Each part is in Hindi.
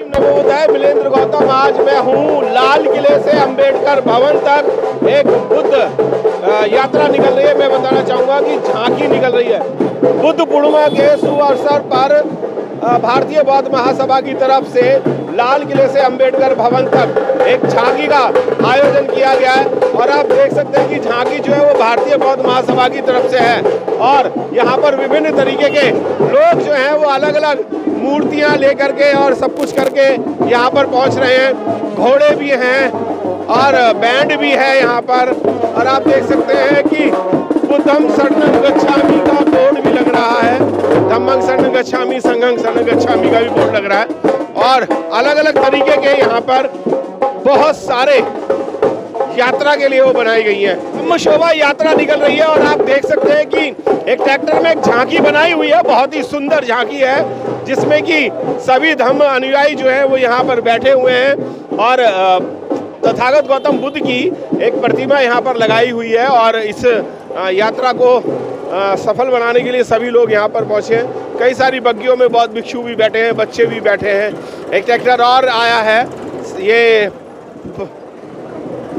नवोदय मिलेंद्र गौतम। आज मैं हूँ लाल किले से अंबेडकर भवन तक एक बुद्ध यात्रा निकल रही है। मैं बताना चाहूँगा कि झांकी निकल रही है। बुद्ध पूर्णिमा के शुभ अवसर पर भारतीय बौद्ध महासभा की तरफ से लाल किले से अंबेडकर भवन तक एक झांकी का आयोजन किया गया है और आप देख सकते हैं कि झांकी जो है वो भारतीय बौद्ध महासभा की तरफ से है और यहाँ पर विभिन्न तरीके के लोग जो हैं वो अलग अलग मूर्तियाँ लेकर के और सब कुछ करके यहाँ पर पहुँच रहे हैं। घोड़े भी हैं और बैंड भी है यहाँ पर और आप देख सकते हैं कि बुद्धं शरणं गच्छामि का बोर्ड भी लग रहा है। धम्मं शरणं गच्छामि, संघं शरणं गच्छामि का भी बोर्ड लग रहा है और अलग अलग तरीके के यहाँ पर बहुत सारे यात्रा के लिए वो बनाई गई है। धम्म शोभा यात्रा निकल रही है और आप देख सकते हैं कि एक ट्रैक्टर में एक झांकी बनाई हुई है। बहुत ही सुंदर झांकी है जिसमें कि सभी धम्म अनुयायी जो है वो यहाँ पर बैठे हुए हैं और तथागत गौतम बुद्ध की एक प्रतिमा यहाँ पर लगाई हुई है और इस यात्रा को सफल बनाने के लिए सभी लोग यहाँ पर पहुँचे हैं। कई सारी बग्गियों में बौद्ध भिक्षु भी बैठे हैं, बच्चे भी बैठे हैं। एक ट्रैक्टर और आया है,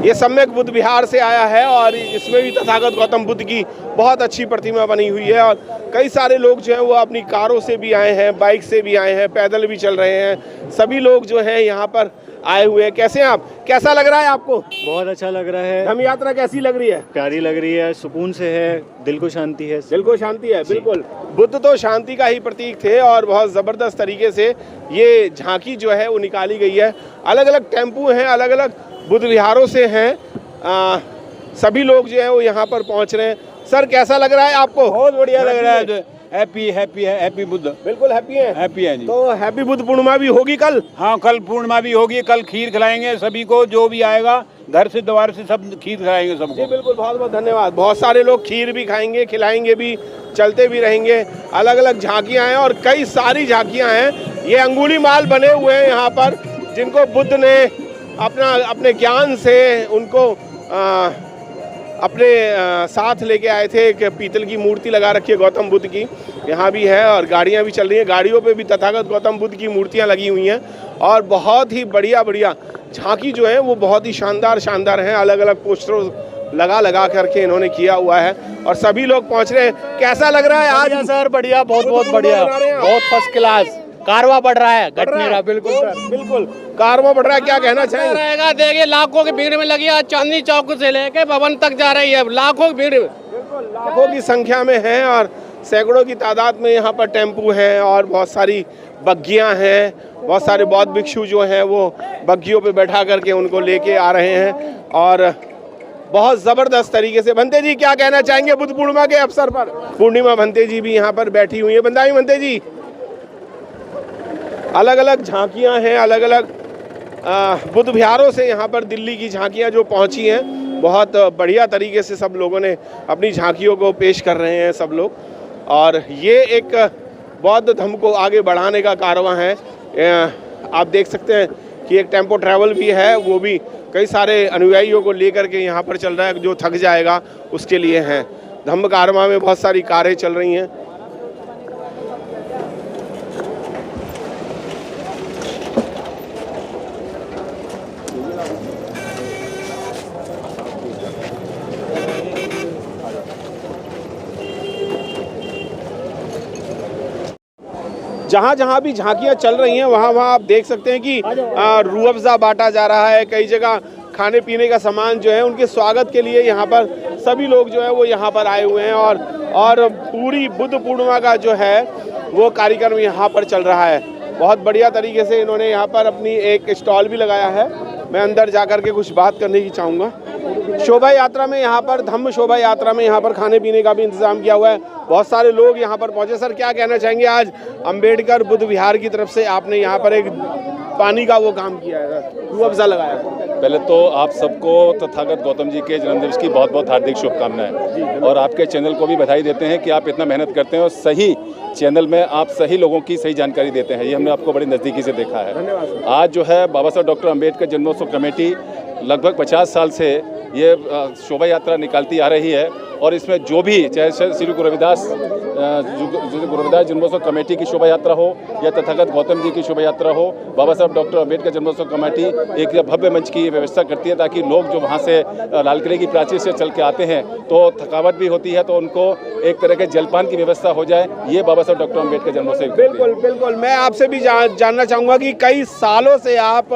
ये सम्यक बुद्ध विहार से आया है और इसमें भी तथागत गौतम बुद्ध की बहुत अच्छी प्रतिमा बनी हुई है और कई सारे लोग जो हैं वो अपनी कारों से भी आए हैं, बाइक से भी आए हैं, पैदल भी चल रहे हैं। सभी लोग जो हैं यहाँ पर आए हुए हैं। कैसे हैं आप? कैसा लग रहा है आपको? बहुत अच्छा लग रहा है। धम्म यात्रा कैसी लग रही है? प्यारी लग रही है, सुकून से है, दिल को शांति है। दिल को शांति है, बिल्कुल। बुद्ध तो शांति का ही प्रतीक थे और बहुत ज़बरदस्त तरीके से ये झांकी जो है वो निकाली गई है। अलग अलग टेम्पू हैं, अलग अलग बुद्ध विहारों से हैं। सभी लोग जो है वो यहाँ पर पहुँच रहे हैं। सर कैसा लग रहा है आपको? बहुत बढ़िया लग रहा है। हैप्पी बुद्ध। बिल्कुल हैप्पी है। हैप्पी है जी। तो हैप्पी बुद्ध पूर्णिमा भी होगी कल? हाँ, कल पूर्णिमा भी होगी। कल खीर खिलाएंगे सभी को, जो भी आएगा घर से द्वार से सब खीर खिलाएंगे सबको। जी बिल्कुल, बहुत बहुत धन्यवाद। बहुत सारे लोग खीर भी खाएंगे, खिलाएंगे भी, चलते भी रहेंगे। अलग अलग झांकियाँ हैं और कई सारी झांकियाँ हैं। ये अंगुली माल बने हुए हैं यहाँ पर, जिनको बुद्ध ने अपने ज्ञान से उनको अपने साथ लेके आए थे। एक पीतल की मूर्ति लगा रखी है गौतम बुद्ध की, यहाँ भी है और गाड़ियाँ भी चल रही हैं। गाड़ियों पे भी तथागत गौतम बुद्ध की मूर्तियाँ लगी हुई हैं और बहुत ही बढ़िया बढ़िया झांकी जो है वो बहुत ही शानदार हैं। अलग अलग पोस्टरों लगा करके इन्होंने किया हुआ है और सभी लोग पहुँच रहे हैं। कैसा लग रहा है आज? सर बढ़िया, बहुत बढ़िया, बहुत फर्स्ट क्लास। कारवा बढ़ रहा है, घट नहीं रहा। बिल्कुल सर, बिल्कुल कारवा बढ़ रहा है। क्या कहना चाहेंगे? रहेगा, देखिए लाखों की भीड़ में लगी है। चांदनी चौक से लेके भवन तक जा रही है, लाखों की भीड़। बिल्कुल लाखों की संख्या में है और सैकड़ों की तादाद में यहाँ पर टेम्पू हैं और बहुत सारी बग्गियाँ हैं। बहुत सारे बौद्ध भिक्षु जो हैं वो बग्गियों पे बैठा करके उनको लेके आ रहे हैं और बहुत ज़बरदस्त तरीके से। भंते जी क्या कहना चाहेंगे बुद्ध पूर्णिमा के अवसर पर? पूर्णिमा भंते जी भी यहाँ पर बैठी हुई है। बंदाई भंते जी, अलग अलग झांकियाँ हैं, अलग अलग बुद्ध विहारों से यहाँ पर दिल्ली की झांकियाँ जो पहुँची हैं, बहुत बढ़िया तरीके से सब लोगों ने अपनी झांकियों को पेश कर रहे हैं सब लोग। और ये एक बौद्ध धर्म को आगे बढ़ाने का कारवां है। आप देख सकते हैं कि एक टेम्पो ट्रैवल भी है, वो भी कई सारे अनुयायियों को लेकर के यहाँ पर चल रहा है। जो थक जाएगा उसके लिए हैं। धम्म कारवां में बहुत सारी कारें चल रही हैं। जहाँ जहाँ भी झांकियाँ चल रही हैं वहाँ आप देख सकते हैं कि रूह अफ़ज़ा बांटा जा रहा है। कई जगह खाने पीने का सामान जो है उनके स्वागत के लिए यहाँ पर सभी लोग जो है वो यहाँ पर आए हुए हैं और पूरी बुद्ध पूर्णिमा का जो है वो कार्यक्रम यहाँ पर चल रहा है। बहुत बढ़िया तरीके से इन्होंने यहाँ पर अपनी एक स्टॉल भी लगाया है। मैं अंदर जा कर के कुछ बात करने की चाहूँगा। शोभा यात्रा में यहाँ पर, धम्म शोभा यात्रा में यहाँ पर खाने पीने का भी इंतजाम किया हुआ है। बहुत सारे लोग यहाँ पर पहुँचे। सर क्या कहना चाहेंगे? आज अंबेडकर बुद्ध विहार की तरफ से आपने यहाँ पर एक पानी का वो काम किया है, रूह अफ़ज़ा लगाया। पहले तो आप सबको तथागत गौतम जी के जन्मदिवस की बहुत बहुत हार्दिक शुभकामनाएं और आपके चैनल को भी बधाई देते हैं कि आप इतना मेहनत करते हैं और सही चैनल में आप सही लोगों की सही जानकारी देते हैं। ये हमने आपको बड़ी नज़दीकी से देखा है। आज जो है बाबा साहब डॉक्टर अम्बेडकर जन्मोत्सव कमेटी लगभग 50 साल से ये शोभा यात्रा निकालती आ रही है और इसमें जो भी चाहे श्री गुरु रविदास गुरुदास जन्मोत्सव कमेटी की शोभा यात्रा हो या तथागत गौतम जी की शोभा यात्रा हो, बाबा साहब डॉक्टर अम्बेडकर जन्मोत्सव कमेटी एक भव्य मंच की व्यवस्था करती है ताकि लोग जो वहाँ से लाल किले की प्राचीर से चल के आते हैं तो थकावट भी होती है, तो उनको एक तरह के जलपान की व्यवस्था हो जाए, ये बाबा साहब डॉक्टर अम्बेडकर जन्मोत्सव। बिल्कुल बिल्कुल। मैं आपसे भी जानना चाहूँगा कि कई सालों से आप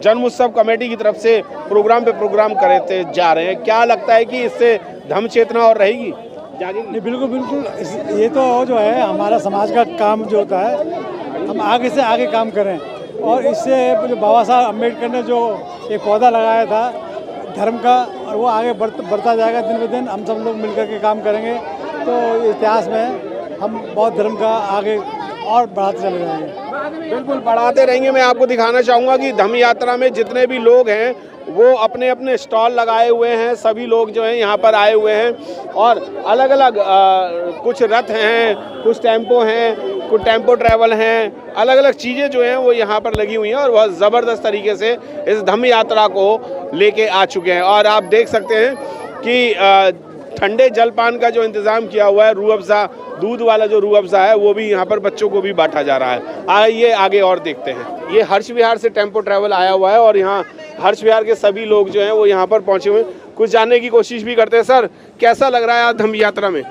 जन्म उत्सव कमेटी की तरफ से प्रोग्राम पे प्रोग्राम करते जा रहे हैं, क्या लगता है कि इससे धम्म चेतना और रहेगी, जागेगी? नहीं, बिल्कुल बिल्कुल। ये तो जो है हमारा समाज का काम जो होता है, हम आगे से आगे काम करें, और इससे जो बाबा साहब अम्बेडकर ने जो एक पौधा लगाया था धर्म का, और वो आगे बढ़ता जाएगा दिन ब दिन। हम सब लोग मिलकर के काम करेंगे तो इतिहास में हम बहुत धर्म का आगे और बढ़ाते चले जाएंगे। बिल्कुल बढ़ाते रहेंगे। मैं आपको दिखाना चाहूँगा कि धम्म यात्रा में जितने भी लोग हैं वो अपने अपने स्टॉल लगाए हुए हैं, सभी लोग जो हैं यहाँ पर आए हुए हैं, और अलग अलग कुछ रथ हैं, कुछ टेम्पो हैं, कुछ टेम्पो ट्रैवल हैं, अलग अलग चीज़ें जो हैं वो यहाँ पर लगी हुई हैं और बहुत ज़बरदस्त तरीके से इस धम्म यात्रा को लेके आ चुके हैं। और आप देख सकते हैं कि ठंडे जलपान का जो इंतज़ाम किया हुआ है, रूह अफ़ज़ा, दूध वाला जो रूह अफ़ज़ा है वो भी यहाँ पर बच्चों को भी बांटा जा रहा है। आइए आगे और देखते हैं। ये हर्ष विहार से टेम्पो ट्रैवल आया हुआ है और यहाँ हर्ष विहार के सभी लोग जो हैं वो यहाँ पर पहुँचे हुए हैं, कुछ जानने की कोशिश भी करते हैं। सर, कैसा लग रहा है आज धम्म यात्रा में?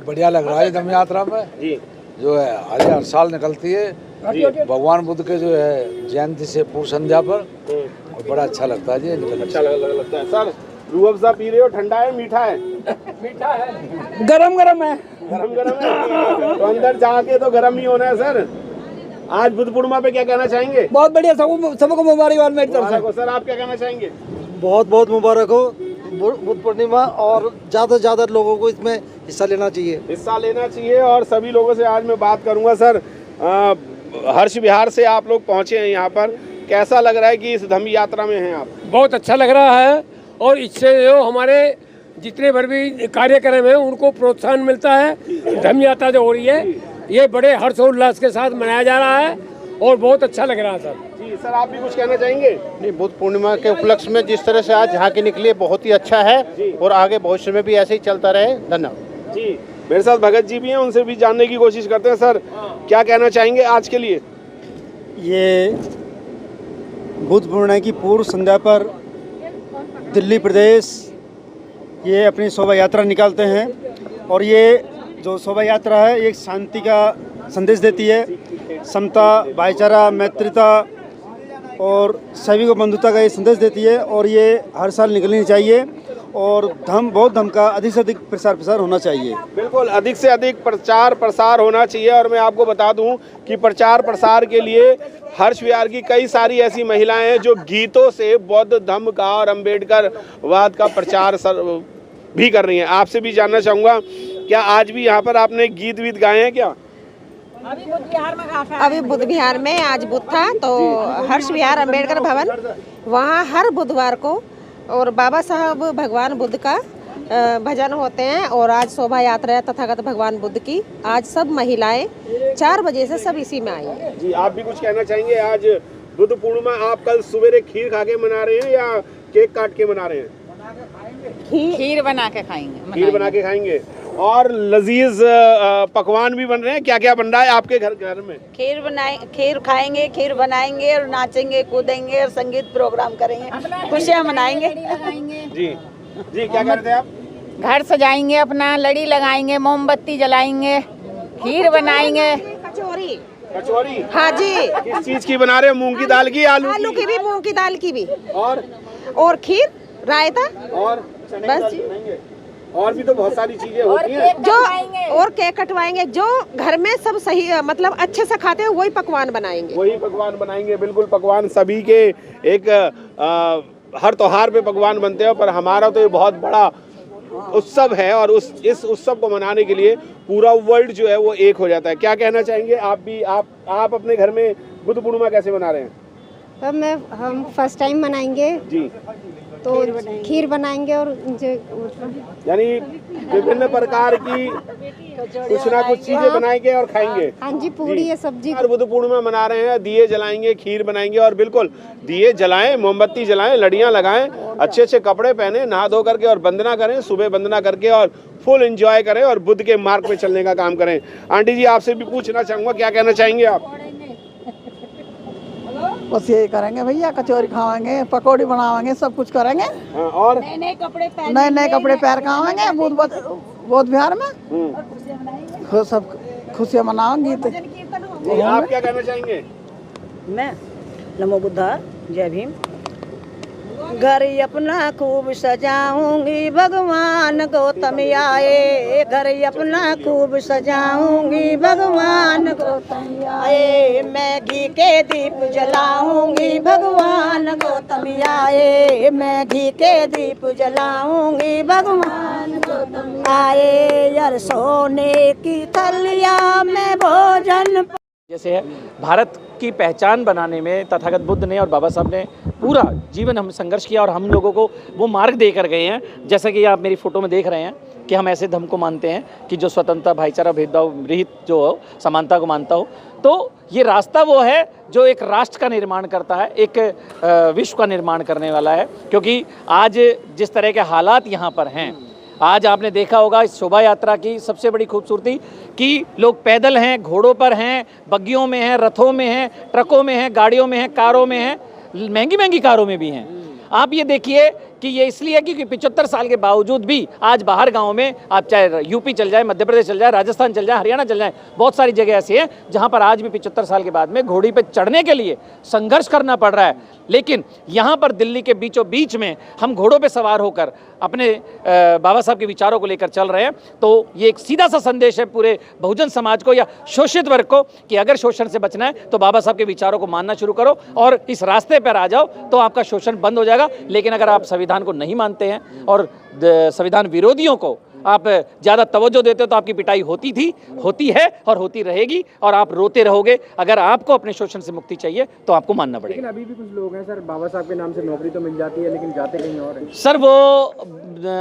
बढ़िया लग रहा है धम्म यात्रा में जी, जो है हर साल निकलती है भगवान बुद्ध के जो है जयंती से पूर्व संध्या पर, और बड़ा अच्छा लगता है जी। अच्छा लगता है। सर, रूह अफ़ज़ा पी रहे हो, ठंडा है मीठा है? मीठा है, गरम गरम है। गरम गरम है तो अंदर जाके तो गरम ही होना है। सर, आज बुद्ध पूर्णिमा पे क्या कहना चाहेंगे? बहुत बढ़िया, सबको मुबारकबाद मेरी तरफ से। सर, आप क्या कहना चाहेंगे? बहुत बहुत मुबारक हो बुद्ध पूर्णिमा, और ज़्यादा से ज़्यादा लोगों को इसमें हिस्सा लेना चाहिए। और सभी लोगों से आज मैं बात करूंगा। सर, हर्ष विहार से आप लोग पहुंचे हैं यहाँ पर, कैसा लग रहा है कि इस धम्म यात्रा में हैं आप? बहुत अच्छा लग रहा है, और इससे जो हमारे जितने भर भी कार्यक्रम हैं उनको प्रोत्साहन मिलता है। धम्म यात्रा जो हो रही है ये बड़े हर्षोल्लास के साथ मनाया जा रहा है और बहुत अच्छा लग रहा है। सर जी, सर आप भी कुछ कहना चाहेंगे? नहीं, बुद्ध पूर्णिमा के उपलक्ष्य में जिस तरह से आज झांकी निकली है बहुत ही अच्छा है, और आगे भविष्य में भी ऐसे ही चलता रहे। धन्यवाद जी। मेरे साथ भगत जी भी हैं, उनसे भी जानने की कोशिश करते हैं। सर, क्या कहना चाहेंगे आज के लिए? ये बुद्ध पूर्णिमा की पूर्व संध्या पर दिल्ली प्रदेश ये अपनी शोभा यात्रा निकालते हैं, और ये जो शोभा यात्रा है एक शांति का संदेश देती है, समता, भाईचारा, मैत्रीता और सभी को बंधुता का ये संदेश देती है, और ये हर साल निकलनी चाहिए, और बौद्ध धर्म का अधिक से अधिक प्रसार होना चाहिए। बिल्कुल, अधिक से अधिक प्रचार प्रसार होना चाहिए। और मैं आपको बता दूं कि प्रचार प्रसार के लिए हर्ष विहार की कई सारी ऐसी महिलाएं हैं जो गीतों से बौद्ध धर्म का और अम्बेडकर वाद का प्रचार भी कर रही हैं। आपसे भी जानना चाहूँगा, क्या आज भी यहाँ पर आपने गीत वीत गाए हैं क्या? अभी बुद्ध विहार में आज बुद्ध था, तो हर्ष विहार अम्बेडकर भवन, वहाँ हर बुधवार को और बाबा साहब भगवान बुद्ध का भजन होते हैं, और आज शोभा यात्रा है तथागत भगवान बुद्ध की। आज सब महिलाएं 4 बजे से सब इसी में आई हैं। जी, आप भी कुछ कहना चाहेंगे? आज बुद्ध पूर्णिमा आप कल सवेरे खीर खा के मना रहे हैं या केक काट के मना रहे हैं? खीर बना के खाएंगे। खीर बना के खाएंगे। और लजीज पकवान भी बन रहे हैं। क्या क्या बन रहा है आपके घर में? खीर खाएंगे, खीर बनाएंगे और नाचेंगे कूदेंगे और संगीत प्रोग्राम करेंगे, खुशियाँ मनाएंगे। जी जी, क्या करते हैं आप? घर सजाएंगे, अपना लड़ी लगाएंगे, मोमबत्ती जलाएंगे, खीर बनाएंगे। कचौरी? हाँ जी। किस चीज की बना रहे हो? मूंग की दाल की? आलू की भी, मूंग की दाल की भी, और खीर, रायता, और बस जी। और भी तो बहुत सारी चीजें होती हैं। और केक कटवाएंगे। जो घर में सब सही मतलब अच्छे से खाते हैं वही पकवान बनाएंगे। बिल्कुल, पकवान सभी के एक हर त्योहार पे पकवान बनते हैं, पर हमारा तो ये बहुत बड़ा उत्सव है, और इस उत्सव को मनाने के लिए पूरा वर्ल्ड जो है वो एक हो जाता है। क्या कहना चाहेंगे आप भी? आप अपने घर में बुद्ध पूर्णिमा कैसे मना रहे हैं? हम फर्स्ट टाइम मनाएंगे जी, तो खीर बनाएंगे, और यानी विभिन्न प्रकार की कुछ ना कुछ चीजें बनाएंगे और खाएंगे। हाँ जी, पूरी है, सब्जी। और बुद्ध पूर्णिमा मना रहे हैं, दिए जलाएंगे, खीर बनाएंगे, और बिल्कुल दिए जलाएं, मोमबत्ती जलाएं, लड़ियां लगाएं, अच्छे अच्छे कपड़े पहने, नहा धो करके और वंदना करें, सुबह वंदना करके और फुल एंजॉय करें और बुद्ध के मार्ग पे चलने का काम करें। आंटी जी, आपसे भी पूछना चाहूँगा, क्या कहना चाहेंगे आप? बस यही करेंगे भैया, कचौरी खाएंगे, पकौड़ी बनाएंगे, सब कुछ करेंगे। और नए नए कपड़े पहन के आएंगे बौद्ध विहार में, सब खुशियाँ मनाएंगे। आप क्या कहना चाहेंगे? मैं नमो बुद्धा, जय भीम। घर अपना खूब सजाऊंगी, भगवान गौतम आए। घर अपना खूब सजाऊंगी, भगवान गौतम आए। मैं घी के दीप जलाऊंगी, भगवान गौतम आए। मैं घी के दीप जलाऊंगी, भगवान गौतम आए। यार सोने की थलिया में भोजन। जैसे है भारत की पहचान बनाने में तथागत बुद्ध ने और बाबा साहब ने पूरा जीवन हम संघर्ष किया और हम लोगों को वो मार्ग देकर गए हैं। जैसा कि आप मेरी फ़ोटो में देख रहे हैं कि हम ऐसे धर्म को मानते हैं कि जो स्वतंत्रता, भाईचारा, भेदभाव रहित जो हो, समानता को मानता हो। तो ये रास्ता वो है जो एक राष्ट्र का निर्माण करता है, एक विश्व का निर्माण करने वाला है। क्योंकि आज जिस तरह के हालात यहाँ पर हैं, आज आपने देखा होगा इस शोभा यात्रा की सबसे बड़ी खूबसूरती कि लोग पैदल हैं, घोड़ों पर हैं, बग्गियों में हैं, रथों में हैं, ट्रकों में हैं, गाड़ियों में हैं, कारों में हैं, महंगी महंगी कारों में भी हैं। आप ये देखिए कि ये इसलिए क्योंकि 75 साल के बावजूद भी आज बाहर गाँव में आप चाहे यूपी चल जाए, मध्य प्रदेश चल जाए, राजस्थान चल जाए, हरियाणा चल जाए, बहुत सारी जगह ऐसी हैं जहाँ पर आज भी 75 साल के बाद में घोड़ी पे चढ़ने के लिए संघर्ष करना पड़ रहा है। लेकिन यहाँ पर दिल्ली के बीचों बीच में हम घोड़ों पे सवार होकर अपने बाबा साहब के विचारों को लेकर चल रहे हैं। तो ये एक सीधा सा संदेश है पूरे बहुजन समाज को या शोषित वर्ग को कि अगर शोषण से बचना है तो बाबा साहब के विचारों को मानना शुरू करो और इस रास्ते पर आ जाओ, तो आपका शोषण बंद हो जाएगा। लेकिन अगर आप संविधान को नहीं मानते हैं और संविधान विरोधियों को आप ज़्यादा तवज्जो देते हो तो आपकी पिटाई होती थी, होती है और होती रहेगी और आप रोते रहोगे। अगर आपको अपने शोषण से मुक्ति चाहिए तो आपको मानना पड़ेगा। लेकिन अभी भी कुछ लोग हैं सर, बाबा साहब के नाम से नौकरी तो मिल जाती है लेकिन जाते कहीं और हैं। सर वो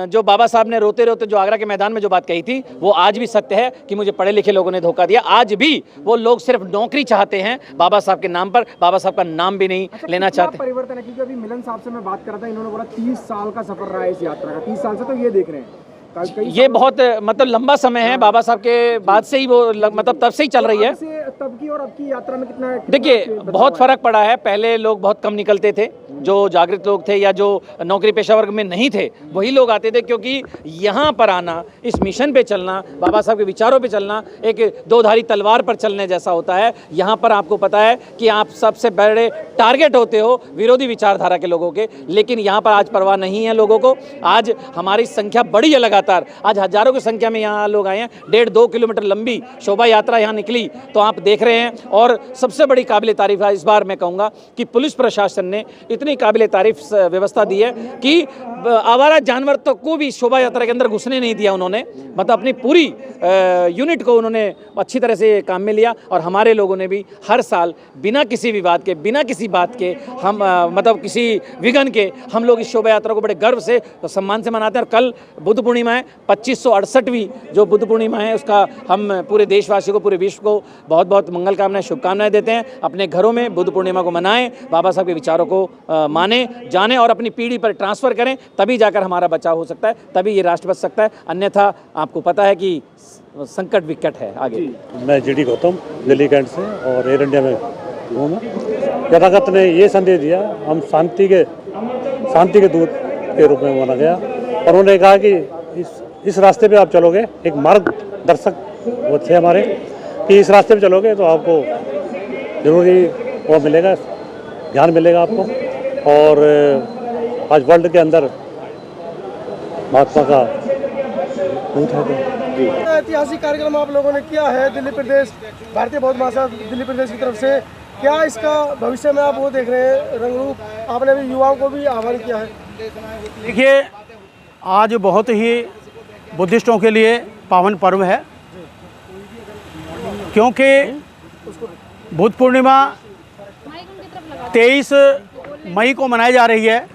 जो बाबा साहब ने रोते रोते जो आगरा के मैदान में जो बात कही थी वो आज भी सत्य है कि मुझे पढ़े लिखे लोगों ने धोखा दिया। आज भी वो लोग सिर्फ नौकरी चाहते हैं बाबा साहब के नाम पर, बाबा साहब का नाम भी नहीं लेना चाहते। परिवर्तन है क्योंकि अभी मिलन साहब से मैं बात कर रहा था, इन्होंने बोला 30 साल का सफर रहा है इस यात्रा का। 30 साल से तो ये देख रहे हैं, ये बहुत मतलब लंबा समय है। बाबा साहब के बाद से ही वो मतलब तब से ही चल रही है। तब की और अब की यात्रा में कितना देखिए बहुत फर्क पड़ा है। पहले लोग बहुत कम निकलते थे, जो जागृत लोग थे या जो नौकरी पेशा वर्ग में नहीं थे वही लोग आते थे, क्योंकि यहाँ पर आना, इस मिशन पे चलना, बाबा साहब के विचारों पे चलना एक दो-धारी तलवार पर चलने जैसा होता है। यहाँ पर आपको पता है कि आप सबसे बड़े टारगेट होते हो विरोधी विचारधारा के लोगों के, लेकिन यहाँ पर आज परवाह नहीं है लोगों को। आज हमारी संख्या बढ़ी है लगातार, आज हजारों की संख्या में यहाँ लोग आए हैं। 1.5-2 किलोमीटर लंबी शोभा यात्रा यहाँ निकली तो आप देख रहे हैं। और सबसे बड़ी काबिल तारीफ है इस बार मैं कहूँगा कि पुलिस प्रशासन ने इतनी काबिल तारीफ व्यवस्था दी है कि आवारा जानवर तो को भी शोभा यात्रा के अंदर घुसने नहीं दिया उन्होंने। मतलब अपनी पूरी यूनिट को उन्होंने अच्छी तरह से काम में लिया और हमारे लोगों ने भी हर साल बिना किसी विवाद के, बिना किसी बात के, हम मतलब किसी विघन के हम लोग इस शोभा यात्रा को बड़े गर्व से तो सम्मान से मनाते हैं। और कल बुद्ध पूर्णिमा है, 2568वीं जो बुद्ध पूर्णिमा है, उसका हम पूरे देशवासियों को, पूरे विश्व को बहुत बहुत मंगल कामनाएं, शुभकामनाएं देते हैं। अपने घरों में बुद्ध पूर्णिमा को मनाएं, बाबा साहब के विचारों को माने, जाने और अपनी पीढ़ी पर ट्रांसफ़र करें, तभी जाकर हमारा बचाव हो सकता है, तभी ये राष्ट्र बच सकता है। अन्यथा आपको पता है कि संकट विकट है आगे। मैं जीडी गौतम दिल्ली कैंट से और एयर इंडिया में हूँ। तथागत ने ये संदेश दिया, हम शांति के दूत के रूप में माना गया और उन्होंने कहा कि इस रास्ते पे आप चलोगे, एक मार्गदर्शक वो थे हमारे कि इस रास्ते पे चलोगे तो आपको जरूरी वो मिलेगा, ज्ञान मिलेगा आपको। और आज वर्ल्ड के अंदर महात्मा का दूत है। ऐतिहासिक कार्यक्रम आप लोगों ने किया है दिल्ली प्रदेश, भारतीय बौद्ध महासभा दिल्ली प्रदेश की तरफ से, क्या इसका भविष्य में आप वो देख रहे हैं रंगरूप? आपने भी युवाओं को भी आह्वान किया है। देखिए आज बहुत ही बुद्धिस्टों के लिए पावन पर्व है, क्योंकि बुद्ध पूर्णिमा 23 मई को मनाई जा रही है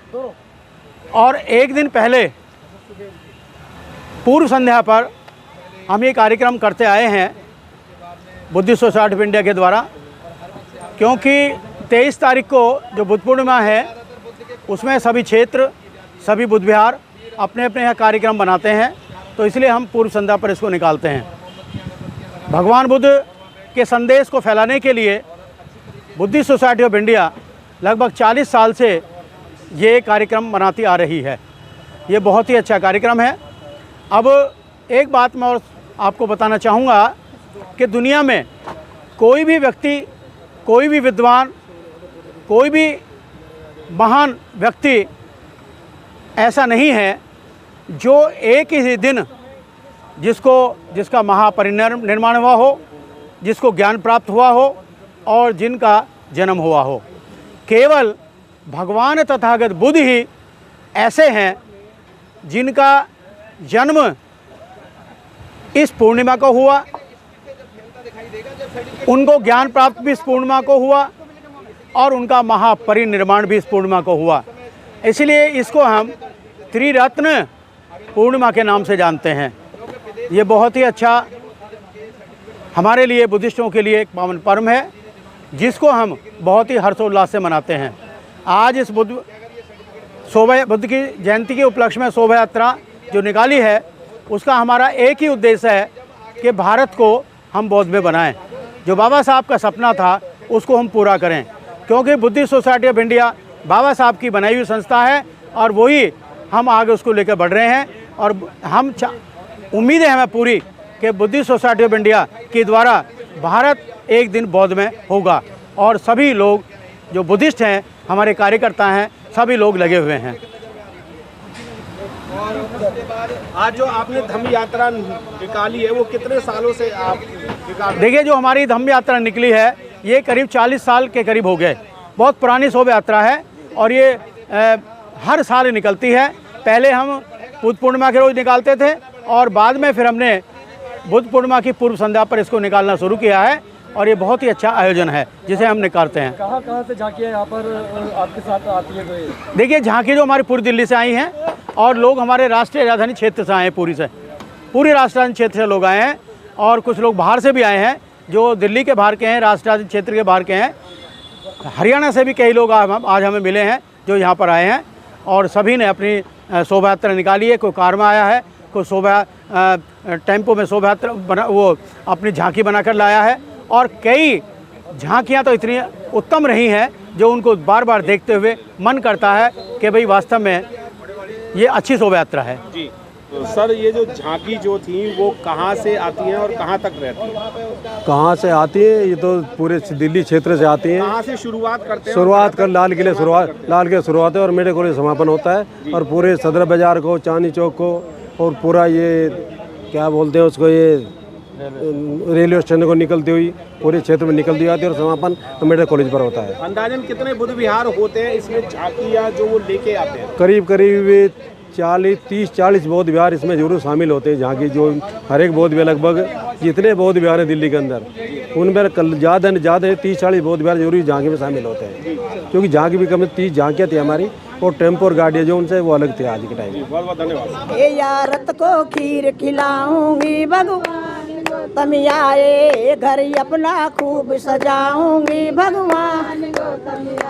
और एक दिन पहले पूर्व संध्या पर हम ये कार्यक्रम करते आए हैं बुद्धिस्ट सोसाइटी ऑफ इंडिया के द्वारा, क्योंकि 23 तारीख को जो बुद्ध पूर्णिमा है उसमें सभी क्षेत्र, सभी बुद्ध विहार अपने अपने यहाँ कार्यक्रम बनाते हैं तो इसलिए हम पूर्व संध्या पर इसको निकालते हैं। भगवान बुद्ध के संदेश को फैलाने के लिए बुद्धिस्ट सोसाइटी ऑफ इंडिया लगभग 40 साल से ये कार्यक्रम मनाती आ रही है। ये बहुत ही अच्छा कार्यक्रम है। अब एक बात मैं और आपको बताना चाहूँगा कि दुनिया में कोई भी व्यक्ति, कोई भी विद्वान, कोई भी महान व्यक्ति ऐसा नहीं है जो एक ही दिन जिसका महापरिनिर्वाण हुआ हो, जिसको ज्ञान प्राप्त हुआ हो और जिनका जन्म हुआ हो। केवल भगवान तथागत बुद्ध ही ऐसे हैं जिनका जन्म इस पूर्णिमा को हुआ, उनको ज्ञान प्राप्त भी इस पूर्णिमा को हुआ और उनका महापरिनिर्वाण भी इस पूर्णिमा को हुआ। इसलिए इसको हम त्रिरत्न पूर्णिमा के नाम से जानते हैं। ये बहुत ही अच्छा हमारे लिए, बुद्धिस्टों के लिए एक पावन पर्व है जिसको हम बहुत ही हर्षोल्लास से मनाते हैं। आज इस बुद्ध की जयंती के उपलक्ष्य में शोभा यात्रा जो निकाली है, उसका हमारा एक ही उद्देश्य है कि भारत को हम बौद्ध बनाएं। जो बाबा साहब का सपना था उसको हम पूरा करें, क्योंकि बुद्धिस्ट सोसाइटी ऑफ इंडिया बाबा साहब की बनाई हुई संस्था है और वही हम आगे उसको लेकर बढ़ रहे हैं। और हम उम्मीद है हमें पूरी कि बुद्धिस्ट सोसाइटी ऑफ इंडिया के द्वारा भारत एक दिन बौद्ध में होगा और सभी लोग जो बुद्धिस्ट हैं, हमारे कार्यकर्ता हैं, सभी लोग लगे हुए हैं। आज जो आपने धम्म यात्रा निकाली है वो कितने सालों से आप निकाल? देखिए, जो हमारी धम्म यात्रा निकली है ये करीब 40 साल के करीब हो गए। बहुत पुरानी शोभा यात्रा है और ये हर साल निकलती है। पहले हम बुद्ध पूर्णिमा के रोज़ निकालते थे और बाद में फिर हमने बुद्ध पूर्णिमा की पूर्व संध्या पर इसको निकालना शुरू किया है और ये बहुत ही अच्छा आयोजन है जिसे हम निकालते हैं। कहाँ से झांकियाँ यहाँ पर आपके साथ आती है? तो देखिए, झांकी जो हमारी पूरी दिल्ली से आई हैं और लोग हमारे राष्ट्रीय राजधानी क्षेत्र से आए हैं, पूरी राजधानी क्षेत्र से लोग आए हैं और कुछ लोग बाहर से भी आए हैं जो दिल्ली के बाहर के हैं, राजधानी क्षेत्र के बाहर के हैं। हरियाणा से भी कई लोग आज हमें मिले हैं जो यहाँ पर आए हैं और सभी ने अपनी शोभा यात्रा निकाली है। कोई कार में आया है, कोई शोभा टेम्पो में शोभा यात्रा वो अपनी झांकी बनाकर लाया है और कई झांकियाँ तो इतनी उत्तम रही हैं जो उनको बार बार देखते हुए मन करता है कि भाई वास्तव में ये अच्छी शोभा यात्रा है। जी तो सर, ये जो झांकी जो थी वो कहाँ से आती हैं और कहाँ तक रहती है? कहाँ से आती है? ये तो पूरे दिल्ली क्षेत्र से आती हैं। कहाँ से शुरुआत करते हैं? शुरुआत कर लाल किले शुरुआत है और मेरे को समापन होता है और पूरे सदर बाजार को, चांदनी चौक को और पूरा ये क्या बोलते हैं उसको, ये रेलवे स्टेशन को निकलती हुई पूरे क्षेत्र में निकलती आती है और समापन मेडिकल कॉलेज पर होता है। अंदाजन कितने बुद्ध विहार होते हैं इसमें झांकियाँ जो वो लेके आते हैं? करीब 30-40 बौद्ध विहार इसमें जरूर शामिल होते हैं। झांकी जो हर एक बौद्ध विहार, लगभग जितने बौद्ध विहार हैं दिल्ली के अंदर, उनमें ज़्यादा 30-40 बौद्ध विहार जरूर झांकी में शामिल होते हैं, क्योंकि झांकी भी कम 30 झांकियाँ थी हमारी और टेम्पो और गाड़ियाँ जो उनसे वो अलग थे आज के टाइम में। बहुत बहुत धन्यवाद। यारत को खीर खिलाऊंगी भगवान तुम आए, घर अपना खूब सजाऊंगी भगवान,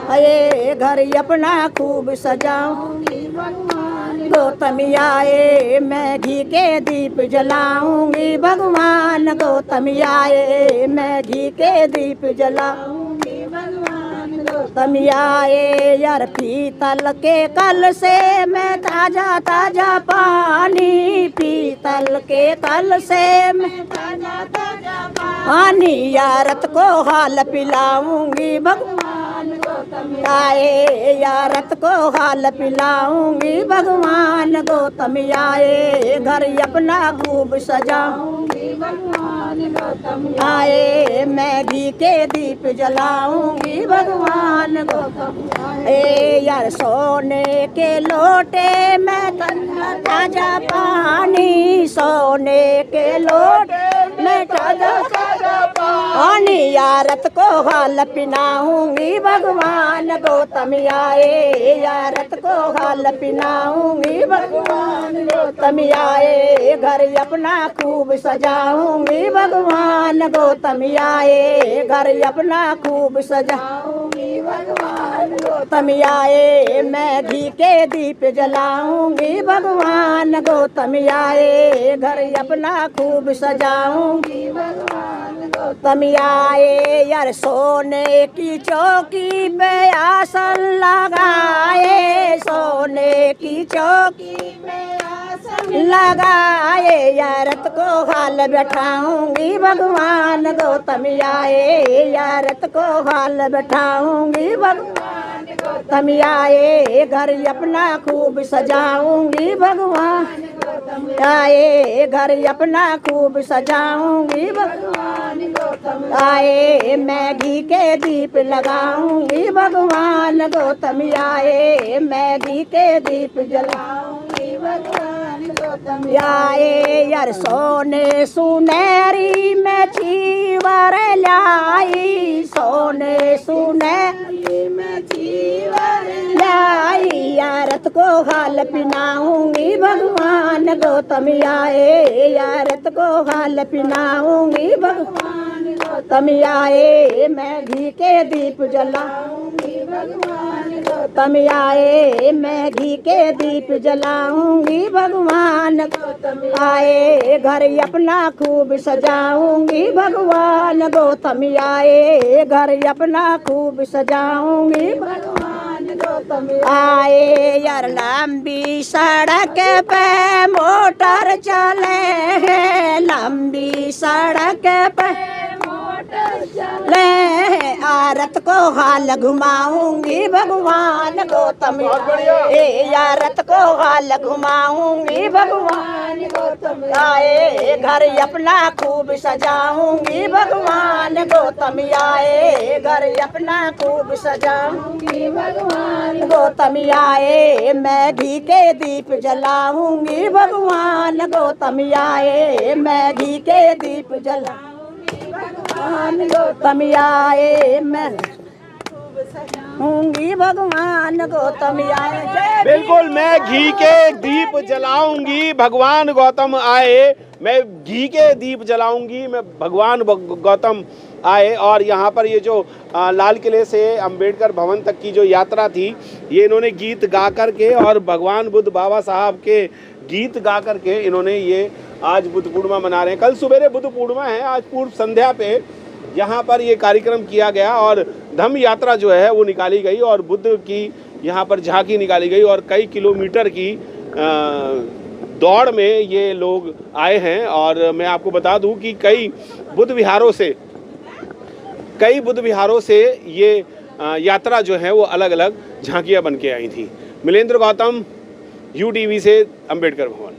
अये घर अपना खूब सजाऊंगी भगवान, गौतम आए मैं घी के दीप जलाऊंगी भगवान, गौतम आए मैं घी के दीप जलाऊंगी भगवान, गौतम आए यार पीतल के कल से मैं ताजा ताजा पानी, पीतल के कल से मैं ताजा ताजा पानी, यारत को हाल पिलाऊंगी भगवान, गौतम आए यारत को हाल पिलाऊंगी भगवान, गौतम आए घर अपना खूब सजाऊंगी भगवान, गौतम आए मैं घी के दीप जलाऊंगी भगवान, गौतम ए यार सोने के लोटे में ताजा पानी, सोने के लोटे में ताजा पानी, यारत को हाल पिलाऊंगी भगवान, गौतम आए यारत को हाल पिलाऊंगी भगवान, गौतम आए घर अपना खूब सजाऊंगी भगवान, गौतम आए घर अपना खूब सजाऊंगी भगवान गौतम आए, मैं घी के दीप जलाऊंगी भगवान गौतम आए, घर अपना खूब सजाऊंगी भगवान गौतम आए, यार सोने की चौकी पे आसन लगाए, सोने की चौकी पे आसन लगाए, यारत को हाल बैठाऊंगी भगवान गौतम आए, यारत को हाल बैठाऊंगी भगवान गौतम आए, घर अपना खूब सजाऊंगी भगवान गौतम आए, घर अपना खूब सजाऊंगी भगवान गौतम आए, मैं घी के दीप लगाऊंगी भगवान गौतम आए, मैं घी के दीप जलाऊंगी भगवान गौतम आए, यार सोने सुनहरी में चीवर लाई, सोने सुनहरी में चीवर लाई, यारत को हाल पिनाऊंगी भगवान गौतम आए, यारत को हाल पिनाऊंगी भगवान गौतम आए, मैं घी के दीप जलाऊंगी भगवान गौतम आए, मैं घी के दीप जलाऊंगी भगवान गौतम आए, घर अपना खूब सजाऊंगी भगवान गौतम आए, घर अपना खूब सजाऊंगी भगवान गौतम आए, यार लंबी सड़क पे मोटर चले हैं, लंबी सड़क पे मोटर चले, आरत को हाल घुमाऊंगी भगवान गौतम आए, यारत को हाल घुमाऊंगी भगवान गौतम आए, घर अपना खूब सजाऊंगी भगवान गौतम आए, घर अपना खूब सजाऊंगी भगवान गौतम आए, मैं घी के दीप जलाऊंगी भगवान गौतम आए, मैं घी के दीप जलाऊंगी भगवान गौतम आए, मैं होंगी भगवान गौतम आए। बिल्कुल, मैं घी के दीप जलाऊंगी भगवान गौतम आए, मैं घी के दीप जलाऊंगी, मैं भगवान गौतम आए। और यहाँ पर ये जो लाल किले से अंबेडकर भवन तक की जो यात्रा थी, ये इन्होंने गीत गा कर के और भगवान बुद्ध बाबा साहब के गीत गा कर के इन्होंने ये आज बुद्ध पूर्णिमा मना रहे हैं। कल सवेरे बुद्ध पूर्णिमा है, आज पूर्व संध्या पे यहाँ पर ये कार्यक्रम किया गया और धम्म यात्रा जो है वो निकाली गई और बुद्ध की यहाँ पर झांकी निकाली गई और कई किलोमीटर की दौड़ में ये लोग आए हैं। और मैं आपको बता दूं कि कई बुद्ध विहारों से ये यात्रा जो है वो अलग अलग झांकियाँ बन के आई थी। मिलेंद्र गौतम, UTV से अंबेडकर भवन।